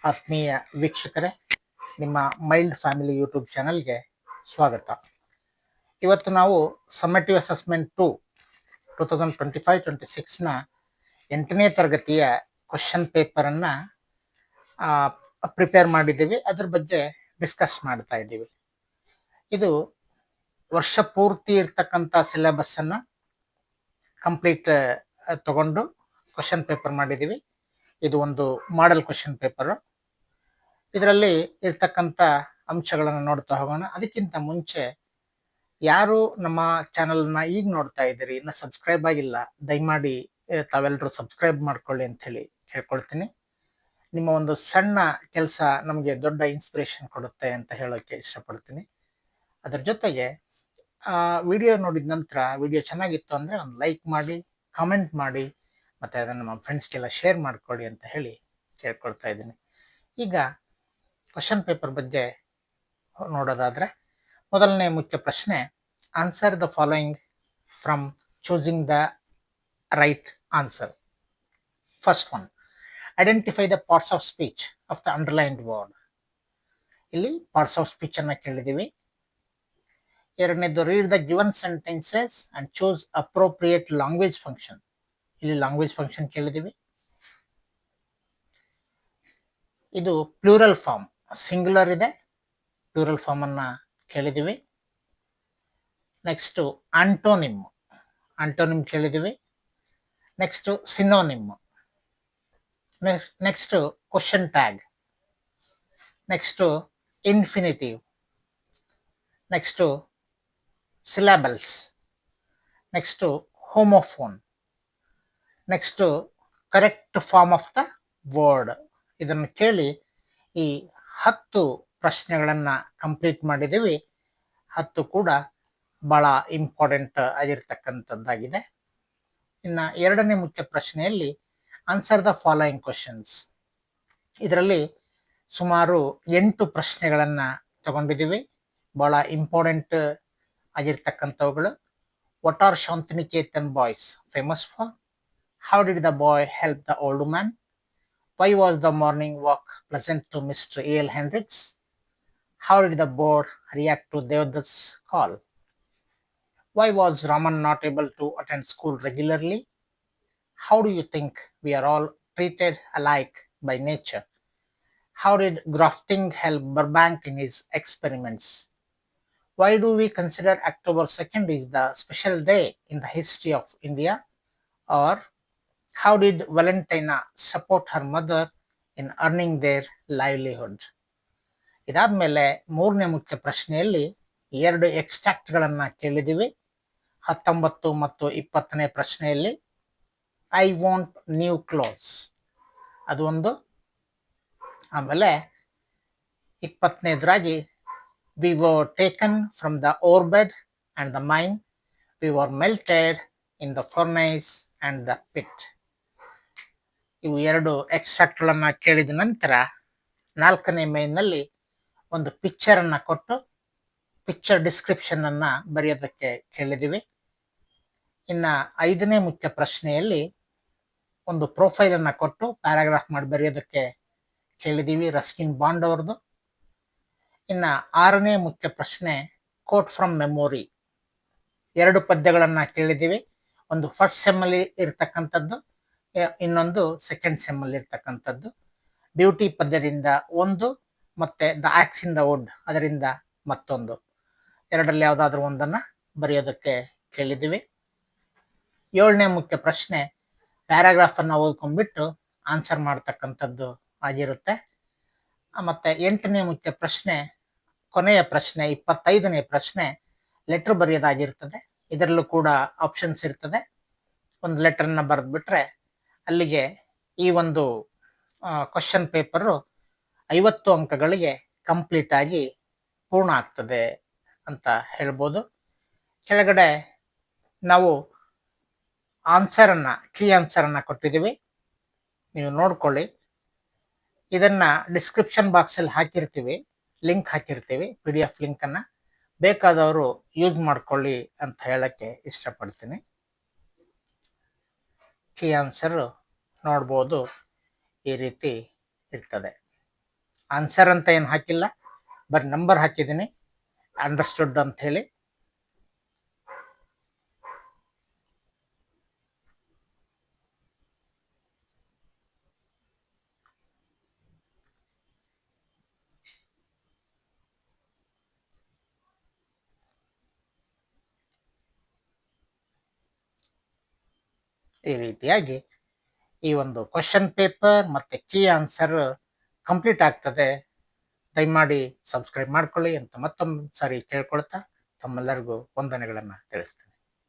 ಆತ್ಮೀಯ ವೀಕ್ಷಕರೇ, ನಿಮ್ಮ ಮೈಲ್ಡ್ ಫ್ಯಾಮಿಲಿ ಯೂಟ್ಯೂಬ್ ಚಾನಲ್ಗೆ ಸ್ವಾಗತ. ಇವತ್ತು ನಾವು ಸಮ್ಮೇಟಿವ್ ಅಸೆಸ್ಮೆಂಟ್ 2025-26ನ 8ನೇ ತರಗತಿಯ ಕ್ವಶನ್ ಪೇಪರನ್ನು ಪ್ರಿಪೇರ್ ಮಾಡಿದ್ದೀವಿ. ಅದ್ರ ಬಗ್ಗೆ ಡಿಸ್ಕಸ್ ಮಾಡ್ತಾ ಇದ್ದೀವಿ. ಇದು ವರ್ಷ ಪೂರ್ತಿ ಇರ್ತಕ್ಕಂಥ ಸಿಲೆಬಸ್ಸನ್ನು ಕಂಪ್ಲೀಟ್ ತಗೊಂಡು ಕ್ವಶನ್ ಪೇಪರ್ ಮಾಡಿದ್ದೀವಿ. ಇದು ಒಂದು ಮಾಡೆಲ್ ಕ್ವಶನ್ ಪೇಪರು. ಇದರಲ್ಲಿ ಇರ್ತಕ್ಕಂಥ ಅಂಶಗಳನ್ನು ನೋಡ್ತಾ ಹೋಗೋಣ. ಅದಕ್ಕಿಂತ ಮುಂಚೆ ಯಾರು ನಮ್ಮ ಚಾನಲ್ನ ಈಗ ನೋಡ್ತಾ ಇದ್ದೀರಿ, ಇನ್ನು ಸಬ್ಸ್ಕ್ರೈಬ್ ಆಗಿಲ್ಲ, ದಯಮಾಡಿ ತಾವೆಲ್ಲರೂ ಸಬ್ಸ್ಕ್ರೈಬ್ ಮಾಡ್ಕೊಳ್ಳಿ ಅಂಥೇಳಿ ಹೇಳ್ಕೊಳ್ತೀನಿ. ನಿಮ್ಮ ಒಂದು ಸಣ್ಣ ಕೆಲಸ ನಮಗೆ ದೊಡ್ಡ ಇನ್ಸ್ಪಿರೇಷನ್ ಕೊಡುತ್ತೆ ಅಂತ ಹೇಳೋಕ್ಕೆ ಇಷ್ಟಪಡ್ತೀನಿ. ಅದರ ಜೊತೆಗೆ ವಿಡಿಯೋ ನೋಡಿದ ನಂತರ ವಿಡಿಯೋ ಚೆನ್ನಾಗಿತ್ತು ಅಂದರೆ ಒಂದು ಲೈಕ್ ಮಾಡಿ, ಕಾಮೆಂಟ್ ಮಾಡಿ, ಮತ್ತು ಅದನ್ನು ನಮ್ಮ ಫ್ರೆಂಡ್ಸ್ಗೆಲ್ಲ ಶೇರ್ ಮಾಡ್ಕೊಳ್ಳಿ ಅಂತ ಹೇಳಿ ಕೇಳ್ಕೊಳ್ತಾ ಇದ್ದೀನಿ. ಈಗ ಕ್ವಶನ್ ಪೇಪರ್ ಬಗ್ಗೆ ನೋಡೋದಾದರೆ, ಮೊದಲನೇ ಮುಖ್ಯ ಪ್ರಶ್ನೆ, answer the following from choosing the right answer. First one, identify the parts of speech of the underlined word. ಇಲ್ಲಿ ಪಾರ್ಟ್ಸ್ ಆಫ್ ಸ್ಪೀಚ್ ಅನ್ನು ಕೇಳಿದ್ದೀವಿ. ಎರಡನೇದು, read the given sentences and choose appropriate language function. ಇಲ್ಲಿ language function ಕೇಳಿದ್ದೀವಿ. ಇದು plural form, singular ಇದೆ, plural form ಅನ್ನ ಕೇಳಿದ್ದೀವಿ. ನೆಕ್ಸ್ಟ್ ಆಂಟೋನಿಮ್, ಆಂಟೋನಿಮ್ ಕೇಳಿದ್ದೀವಿ. Next synonym. Next question tag. Next infinitive. Next syllables. Next homophone. Next correct form of the word. ಇದನ್ನು ಕೇಳಿ ಈ 10 ಪ್ರಶ್ನೆಗಳನ್ನು ಕಂಪ್ಲೀಟ್ ಮಾಡಿದ್ದೀವಿ. 10 ಕೂಡ ಬಹಳ ಇಂಪಾರ್ಟೆಂಟ್ ಆಗಿರ್ತಕ್ಕಂಥದ್ದಾಗಿದೆ. ಇನ್ನು ಎರಡನೇ ಮುಖ್ಯ ಪ್ರಶ್ನೆಯಲ್ಲಿ ಆನ್ಸರ್ ದ ಫಾಲೋಯಿಂಗ್ ಕ್ವಶನ್ಸ್. ಇದರಲ್ಲಿ ಸುಮಾರು 8 ಪ್ರಶ್ನೆಗಳನ್ನು ತಗೊಂಡಿದ್ದೀವಿ, ಬಹಳ ಇಂಪಾರ್ಟೆಂಟ್ ಆಗಿರ್ತಕ್ಕಂಥವುಗಳು. What are Shantiniketan boys famous for? How did the boy help the old man? Why was the morning walk pleasant to Mr. A.L. Hendricks? How did the bird react to Devdutt's call? Why was Raman not able to attend school regularly? How do you think we are all treated alike by nature? How did grafting help Burbank in his experiments? Why do we consider October 2nd is the special day in the history of India? Or how did Valentina support her mother in earning their livelihood? ಇದಾದ್ಮೇಲೆ ಮೂರನೇ ಮುಖ್ಯ ಪ್ರಶ್ನೆಯಲ್ಲಿ 2 ಎಕ್ಸ್ಟ್ರಾಕ್ಟ್ಗಳನ್ನು ಕೇಳಿದ್ದೀವಿ. 19 ಮತ್ತು 20ನೇ ಪ್ರಶ್ನೆಯಲ್ಲಿ I want new clothes ಅದು ಒಂದು. ಆಮೇಲೆ 20ನೇದ್ರಾಗಿ we were taken from the ore bed and the mine, we were melted in the furnace and the pit. ಇವು 2 ಎಕ್ಸ್ಟ್ರಾಕ್ಟ್ಗಳನ್ನು ಕೇಳಿದ ನಂತರ 4ನೇ ಮೇನ್ನಲ್ಲಿ ಒಂದು ಪಿಕ್ಚರನ್ನು ಕೊಟ್ಟು ಪಿಕ್ಚರ್ ಡಿಸ್ಕ್ರಿಪ್ಷನ್ ಅನ್ನ ಬರೆಯೋದಕ್ಕೆ ಕೇಳಿದ್ದೀವಿ. ಇನ್ನು 5ನೇ ಮುಖ್ಯ ಪ್ರಶ್ನೆಯಲ್ಲಿ ಒಂದು ಪ್ರೊಫೈಲ್ ಅನ್ನ ಕೊಟ್ಟು ಪ್ಯಾರಾಗ್ರಾಫ್ ಮಾಡಿ ಬರೆಯೋದಕ್ಕೆ ಕೇಳಿದ್ದೀವಿ, ರಸ್ಕಿನ್ ಬಾಂಡ್ ಅವ್ರದ್ದು. ಇನ್ನು 6ನೇ ಮುಖ್ಯ ಪ್ರಶ್ನೆ ಕೋಟ್ ಫ್ರಮ್ ಮೆಮೊರಿ. 2 ಪದ್ಯಗಳನ್ನು ಕೇಳಿದ್ದೀವಿ, ಒಂದು ಫಸ್ಟ್ ಸೆಮ್ಮಲ್ಲಿ ಇರ್ತಕ್ಕಂಥದ್ದು, ಇನ್ನೊಂದು ಸೆಕೆಂಡ್ ಸೆಮ್ಮಲ್ಲಿ ಇರ್ತಕ್ಕಂಥದ್ದು. ಬ್ಯೂಟಿ ಪದ್ಯದಿಂದ ಒಂದು, ಮತ್ತೆ the axe in the wood ಅದರಿಂದ ಮತ್ತೊಂದು. ಎರಡರಲ್ಲಿ ಯಾವುದಾದ್ರೂ ಒಂದನ್ನು ಬರೆಯೋದಕ್ಕೆ ಕೇಳಿದ್ದೀವಿ. 7ನೇ ಮುಖ್ಯ ಪ್ರಶ್ನೆ ಪ್ಯಾರಾಗ್ರಾಫನ್ನು ಓದ್ಕೊಂಡ್ಬಿಟ್ಟು ಆನ್ಸರ್ ಮಾಡ್ತಕ್ಕಂಥದ್ದು ಆಗಿರುತ್ತೆ. ಮತ್ತೆ 8ನೇ ಮುಖ್ಯ ಪ್ರಶ್ನೆ, ಕೊನೆಯ ಪ್ರಶ್ನೆ 25ನೇ ಪ್ರಶ್ನೆ ಲೆಟರ್ ಬರೆಯೋದಾಗಿರ್ತದೆ. ಇದರಲ್ಲೂ ಕೂಡ ಆಪ್ಷನ್ಸ್ ಇರ್ತದೆ. ಒಂದು ಲೆಟರ್ನ ಬರೆದ್ಬಿಟ್ರೆ ಅಲ್ಲಿಗೆ ಈ ಒಂದು ಕ್ವಶನ್ ಪೇಪರು 50 ಅಂಕಗಳಿಗೆ ಕಂಪ್ಲೀಟ್ ಆಗಿ ಪೂರ್ಣ ಆಗ್ತದೆ ಅಂತ ಹೇಳ್ಬೋದು. ಕೆಳಗಡೆ ನಾವು ಕೀ ಆನ್ಸರನ್ನು ಕೊಟ್ಟಿದ್ದೀವಿ, ನೀವು ನೋಡ್ಕೊಳ್ಳಿ. ಇದನ್ನ ಡಿಸ್ಕ್ರಿಪ್ಷನ್ ಬಾಕ್ಸಲ್ಲಿ ಹಾಕಿರ್ತೀವಿ, ಲಿಂಕ್ ಹಾಕಿರ್ತೀವಿ, PDF ಲಿಂಕನ್ನು. ಬೇಕಾದವರು ಯೂಸ್ ಮಾಡ್ಕೊಳ್ಳಿ ಅಂತ ಹೇಳಕ್ಕೆ ಇಷ್ಟಪಡ್ತೀನಿ. ಕೀ ಆನ್ಸರ್ ನೋಡ್ಬೋದು, ಈ ರೀತಿ ಇರ್ತದೆ. ಆನ್ಸರ್ ಅಂತ ಏನು ಹಾಕಿಲ್ಲ, ಬಟ್ ನಂಬರ್ ಹಾಕಿದ್ದೀನಿ ಅಂಡರ್ಸ್ಟುಡ್ ಅಂತ ಹೇಳಿ. ಈ ರೀತಿಯಾಗಿ ಈ ಒಂದು ಕ್ವಶನ್ ಪೇಪರ್ ಮತ್ತೆ ಕೀ ಆನ್ಸರ್ ಕಂಪ್ಲೀಟ್ ಆಗ್ತದೆ. ದಯಮಾಡಿ ಸಬ್ಸ್ಕ್ರೈಬ್ ಮಾಡ್ಕೊಳ್ಳಿ ಅಂತ ಮತ್ತೊಂದು ಸಾರಿ ಕೇಳ್ಕೊಳ್ತಾ ತಮ್ಮೆಲ್ಲರಿಗೂ ವಂದನೆಗಳನ್ನು ತಿಳಿಸ್ತೇನೆ.